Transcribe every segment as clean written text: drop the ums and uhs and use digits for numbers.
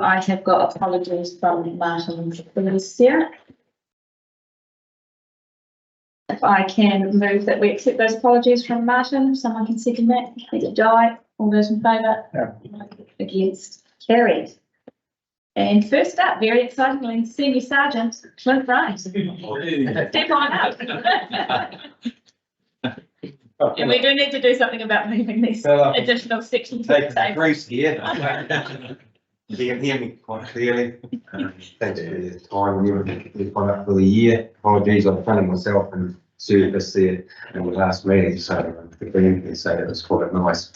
I have got apologies from Martin and Felicia. If I can move that we accept those apologies from Martin, someone can second that. Let it die. All those in favour? Yeah. Against? Carried. And first up, very excitingly, Senior Sergeant Clint Rice. Step on up. And we do need to do something about moving these additional sections. Take a breeze here. You can hear me quite clearly. Thanks for your time. You've gone up for the year. Apologies, I'm funning myself and service there in the last meeting, so the being here, so it was quite nice.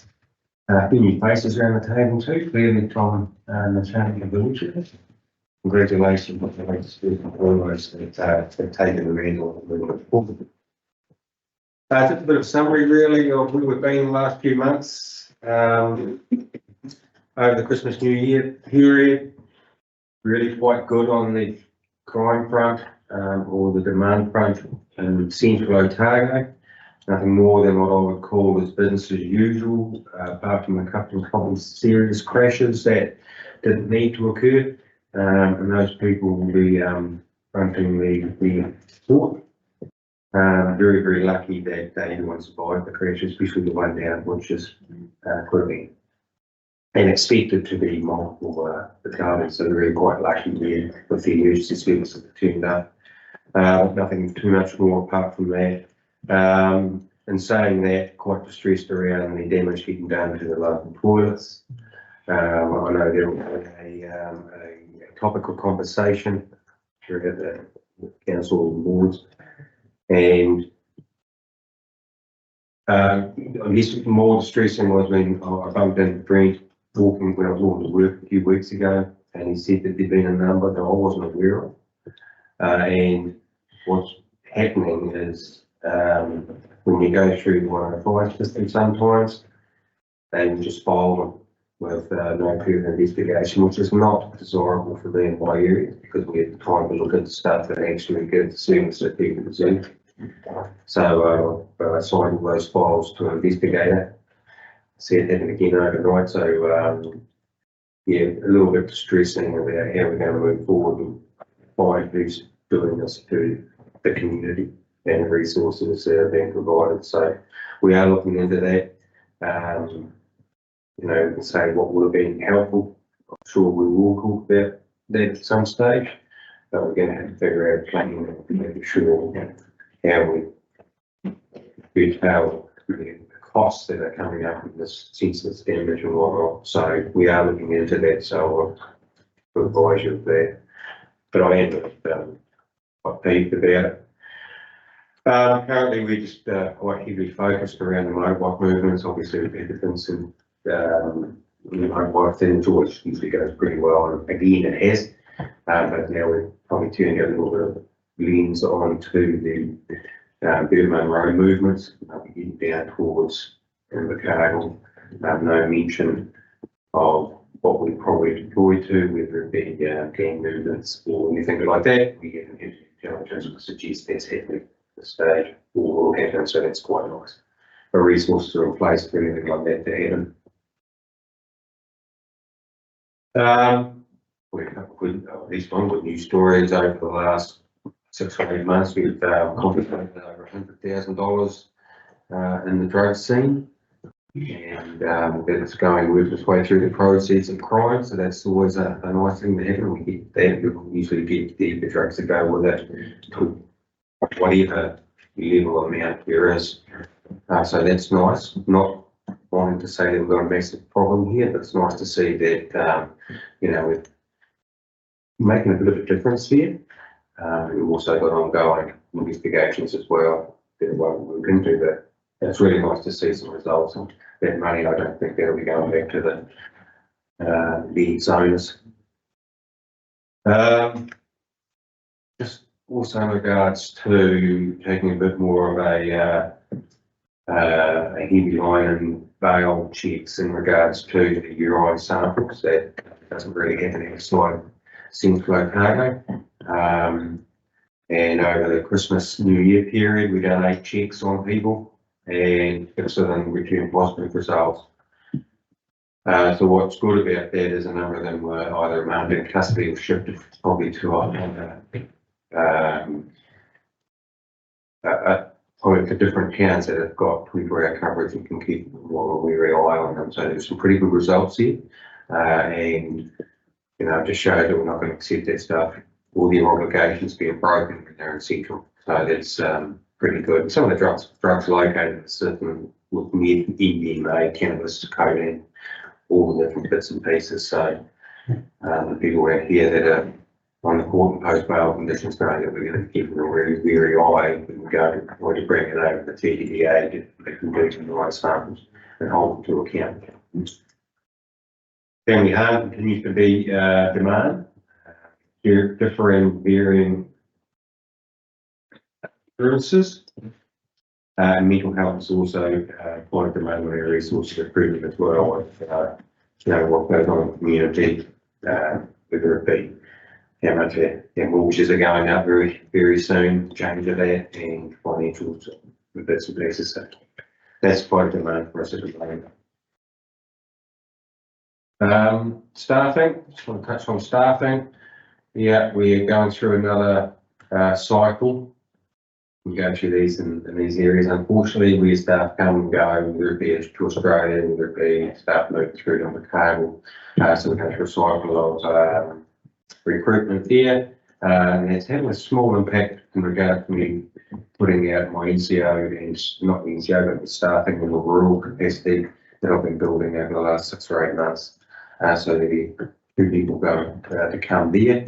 A few new faces around the table too, clearly from the Champion of the Wheelchair. Congratulations on the latest almost that taken the real forward. Just a bit of summary really of where we've been in the last few months. Over the Christmas New Year period, really quite good on the crime front or the demand front in Central Otago. Nothing more than what I would call as business as usual, apart from a couple of serious crashes that didn't need to occur, and those people will be fronting the court. Very, very lucky that anyone survived the crash, especially the one down, which is could have been and expected to be multiple fatalities, so they're really quite lucky there with the emergency service that turned up. Nothing too much more apart from that. In saying that, quite distressed around the damage getting done to the local toilets. I know there was a topical conversation through the council boards, and I guess more distressing was when I bumped into Brent walking when I was walking to work a few weeks ago, and he said that there'd been a number that I wasn't aware of. And what's happening is when you go through the 105 system sometimes, they will just file them with no further investigation, which is not desirable for the nearby areas because we have the time to look at the stuff and actually get the service that people deserve. So I assigned all those files to an investigator. Said that again overnight, so yeah, a little bit distressing about how we're going to move forward and find who's doing this to the community and the resources that are being provided. So we are looking into that. You know, we can say what would have been helpful. I'm sure we will talk about that at some stage, but we're going to have to figure out planning and making sure how we detail the costs that are coming up in this senseless damage and whatnot. So we are looking into that, so I'll advise you of that. But I am quite peeved about it. Currently we're just quite heavily focused around the motorbike movements. Obviously we've had the Vincent motorbike thing, which usually goes pretty well, and again it has. But now we're probably turning a little bit of lens onto the Burman road movements. We're getting down towards Invercargill. No mention of what we probably deploy to, whether it be gang movements or anything like that. We get an intelligence to suggest that's happening at this stage or will happen, so that's quite nice. The resources are in place for anything like that to happen. We've got at least one good news story is over the last 6 or 8 months, we've confiscated over $100,000 in the drug scene, and that's working its way through the proceeds of crime. So that's always a nice thing to happen. We get that. We usually get the drugs that go with it to whatever level amount there is. So that's nice. Not wanting to say that we've got a massive problem here, but it's nice to see that you know, we're making a bit of a difference here. We've also got ongoing investigations as well that I won't move into, but it's really nice to see some results. And that money, I don't think that'll be going back to the owners. Just also in regards to taking a bit more of a heavy line and bail checks in regards to the urine samples, that doesn't really happen outside Central Otago. And over the Christmas New Year period, we done 8 checks on people and 6 of them returned positive results. So what's good about that is a number of them were either remained in custody or shifted probably to probably to different towns that have got 24-hour coverage and can keep a weary eye on them. So there's some pretty good results here. And, you know, it just shows that we're not going to accept that stuff. All the obligations being broken when they're in central. So that's pretty good. Some of the drugs located certain with MDMA, cannabis, codeine, all the different bits and pieces. So the people out here that are on the court and post bail conditions know that we're going to keep them a really weary eye and go to bring it over to the TDDA, they can do some of the right samples and hold them to account. Family harm continues to be demand, varying services. Mental health is also quite a demand area, resource improvement as well. With, you know, what goes on in the community, whether it be how much their mortgages are going up very soon, change of that, and financials, bits and pieces. So that's quite a demand for us at the moment. Staffing, just want to touch on staffing. Yeah, we're going through another cycle. We go through these in these areas. Unfortunately, we staff come and go, whether it be to Australia, whether it be staff moving through on the cable. So we go through a cycle of recruitment there. And it's having a small impact in regard to me putting out my NCO and not the NCO, but the staffing in the rural capacity that I've been building over the last 6 or 8 months. So there'll be 2 people going to come there.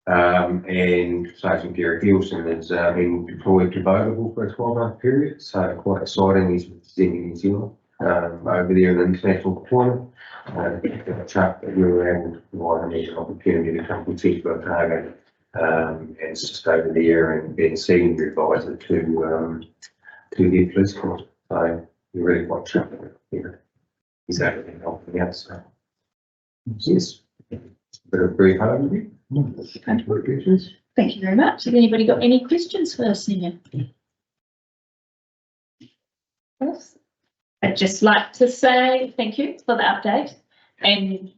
And Sergeant Gary Gilson has been deployed to Vogel for a 12-month period, so quite exciting. He's representing New Zealand over there in an international deployment. Chuck, that we were able to provide him an opportunity to come compete for Otago and just over there and being senior advisor to the police force. So we're really quite chuffed with it. He's actually been helping out. So yes, a bit of a brief overview. Thank you very much. Has anybody got any questions for us, Senior? Yes. I'd just like to say thank you for the update, and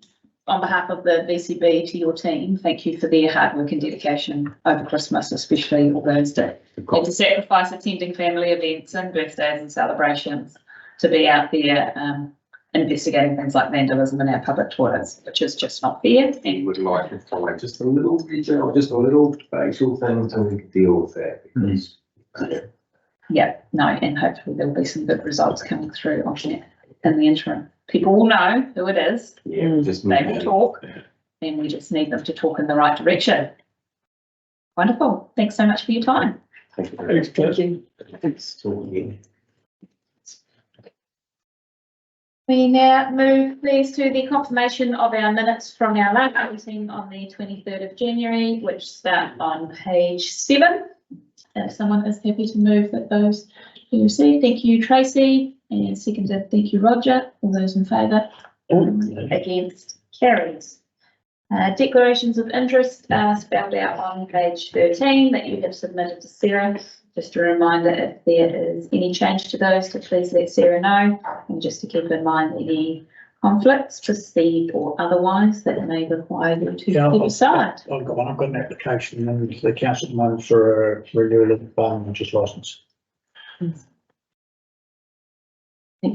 on behalf of the VCB to your team, thank you for their hard work and dedication over Christmas, especially all those that had to sacrifice attending family events and birthdays and celebrations to be out there investigating things like vandalism in our public toilets, which is just not fair. And would like to find just a little detail, just a little facial thing so we can deal with that. Because, yeah, no, and hopefully there'll be some good results coming through on that in the interim. People will know who it is. Yeah, just they will talk, and we just need them to talk in the right direction. Wonderful. Thanks so much for your time. Thank you very much. Thank you. Thanks. Talking. We now move, please, to the confirmation of our minutes from our last meeting on the 23rd of January, which start on page 7. If someone is happy to move that those who see, thank you, Tracy, and seconded, thank you, Roger. All those in favour? Against? Carries. Declarations of interest are spelled out on page 13 that you have submitted to Sarah. Just a reminder, if there is any change to those, to please let Sarah know, and just to keep in mind any conflicts, perceived or otherwise, that may require you to keep aside. I've got an application and the council money for a renewal of the farm interest licence. Thank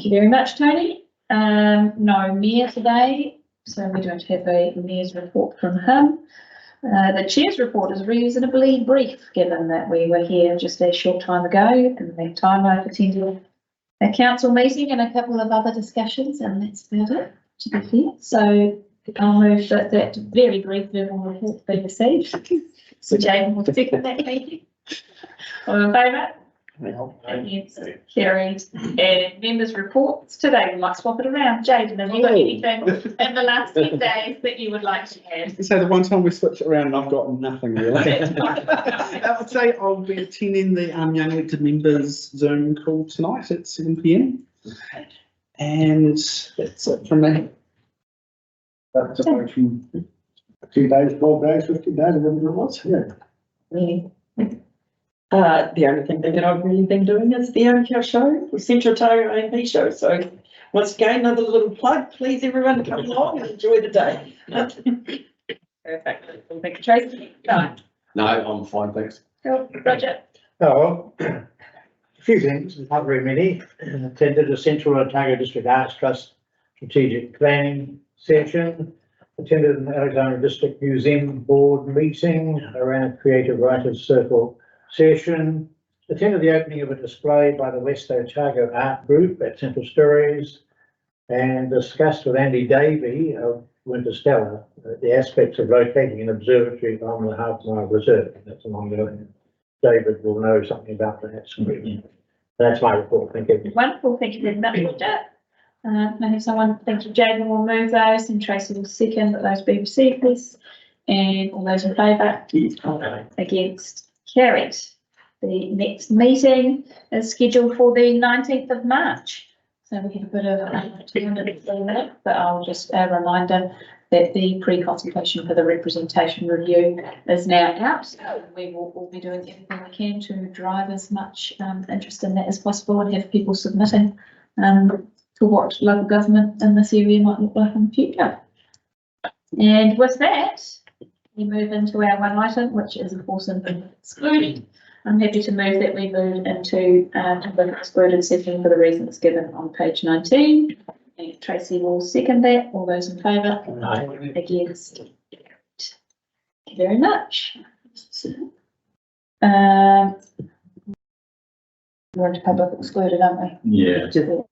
you very much, Tony. No mayor today, so we don't have a mayor's report from him. The chair's report is reasonably brief, given that we were here just a short time ago. In that time, I've attended a council meeting and a couple of other discussions, and that's about it, to be fair. So I'll move that very brief verbal report be received. So Jane will second that, thank you. All in favour? Against? Carried. And members' reports today, we might swap it around. Jaden, have you got anything in the last 10 days that you would like to add? So the one time we switched it around and I've got nothing really. I would say I'll be attending the Young Elected Members Zoom call tonight at 7 PM. And that's it from me. That's a from 2 days, 12 days, 15 days, whatever it was. Yeah. Really? The only thing that I've really been doing is the Home Care show, the Central Otago A&B show. So Once again, another little plug, please everyone come along and enjoy the day. Perfect. Thank you, Tracy. Guy. No, I'm fine, thanks. Cool. Roger. Oh, a few things, not very many. Attended a Central Otago District Arts Trust strategic planning session. Attended an Alexandra District Museum Board meeting around Creative Writers Circle session. Attended the opening of a display by the West Otago Art Group at Central Stories and discussed with Andy Davey of Winterstella the aspects of locating an observatory on the Half Mile Reserve. That's an ongoing. David will know something about that. That's my report. Thank you. Wonderful. Thank you very much, Roger. Can I have someone, thank you, Jane, will move those and Tracy will second that those be received, please. And all those in favour? Against? Carried. The next meeting is scheduled for the 19th of March. So we have a bit of 2 minutes, but I'll just a reminder that the pre-consultation for the representation review is now out. So we will all be doing everything we can to drive as much interest in that as possible and have people submitting to what local government in this area might look like in the future. And with that, we move into our one item, which is of course excluded. I'm happy to move that we move into the excluded section for the reasons given on page 19. And Tracy will second that. All those in favour? Aye. Against? Thank you very much. We're into public excluded, aren't we? Yeah. To